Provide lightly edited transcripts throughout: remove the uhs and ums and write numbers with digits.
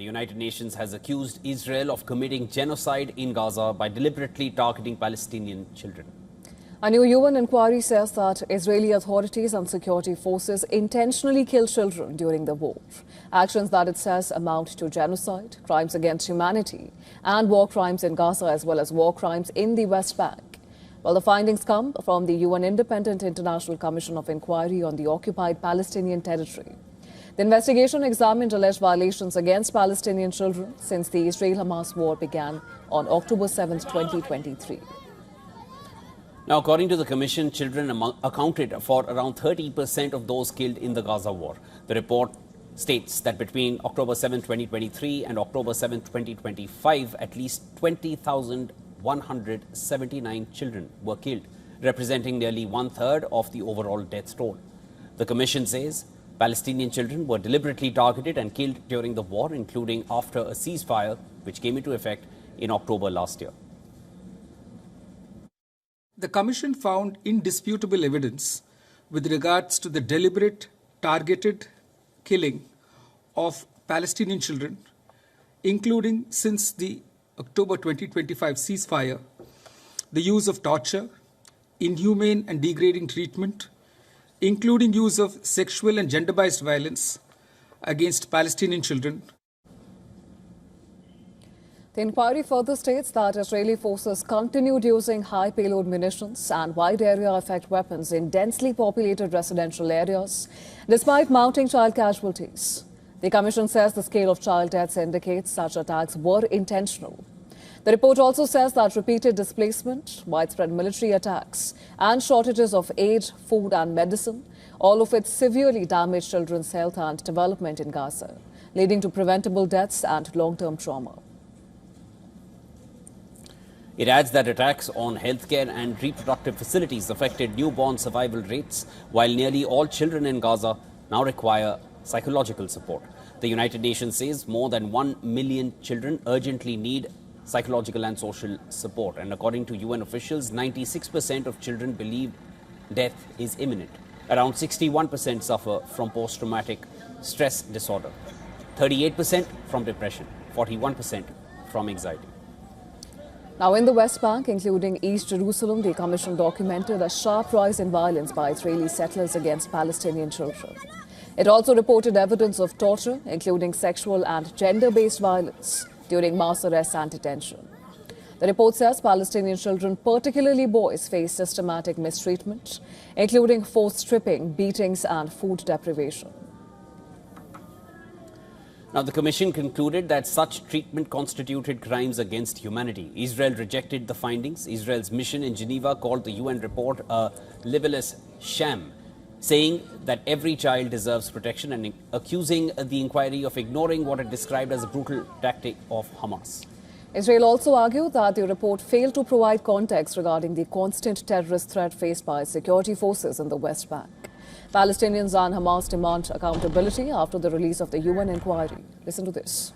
The United Nations has accused Israel of committing genocide in Gaza by deliberately targeting Palestinian children. A new UN inquiry says that Israeli authorities and security forces intentionally killed children during the war. Actions that it says amount to genocide, crimes against humanity, and war crimes in Gaza, as well as war crimes in the West Bank. Well, the findings come from the UN Independent International Commission of Inquiry on the occupied Palestinian territory. The investigation examined alleged violations against Palestinian children since the Israel-Hamas war began on October 7, 2023. Now, according to the Commission, children accounted for around 30% of those killed in the Gaza war. The report states that between October 7, 2023 and October 7, 2025, at least 20,179 children were killed, representing nearly one-third of the overall death toll. The Commission says Palestinian children were deliberately targeted and killed during the war, including after a ceasefire which came into effect in October last year. The Commission found indisputable evidence with regards to the deliberate, targeted killing of Palestinian children, including since the October 2025 ceasefire, the use of torture, inhumane and degrading treatment, including use of sexual and gender-based violence against Palestinian children. The inquiry further states that Israeli forces continued using high payload munitions and wide area effect weapons in densely populated residential areas, despite mounting child casualties. The Commission says the scale of child deaths indicates such attacks were intentional. The report also says that repeated displacement, widespread military attacks, and shortages of aid, food, and medicine, all of it severely damaged children's health and development in Gaza, leading to preventable deaths and long-term trauma. It adds that attacks on healthcare and reproductive facilities affected newborn survival rates, while nearly all children in Gaza now require psychological support. The United Nations says more than 1 million children urgently need psychological and social support. And according to UN officials, 96% of children believe death is imminent. Around 61% suffer from post-traumatic stress disorder, 38% from depression, 41% from anxiety. Now, in the West Bank, including East Jerusalem, the Commission documented a sharp rise in violence by Israeli settlers against Palestinian children. It also reported evidence of torture, including sexual and gender-based violence, during mass arrests and detention. The report says Palestinian children, particularly boys, face systematic mistreatment, including forced stripping, beatings, and food deprivation. Now, the Commission concluded that such treatment constituted crimes against humanity. Israel rejected the findings. Israel's mission in Geneva called the UN report a libelous sham, saying that every child deserves protection and accusing the inquiry of ignoring what it described as a brutal tactic of Hamas. Israel also argued that the report failed to provide context regarding the constant terrorist threat faced by security forces in the West Bank. Palestinians and Hamas demand accountability after the release of the UN inquiry. Listen to this.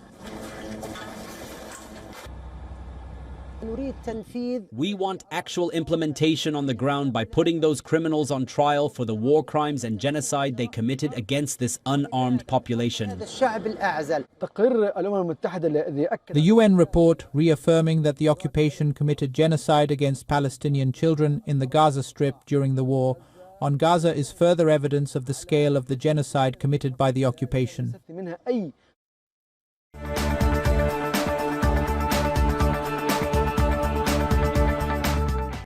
We want actual implementation on the ground by putting those criminals on trial for the war crimes and genocide they committed against this unarmed population. The UN report reaffirming that the occupation committed genocide against Palestinian children in the Gaza Strip during the war on Gaza is further evidence of the scale of the genocide committed by the occupation.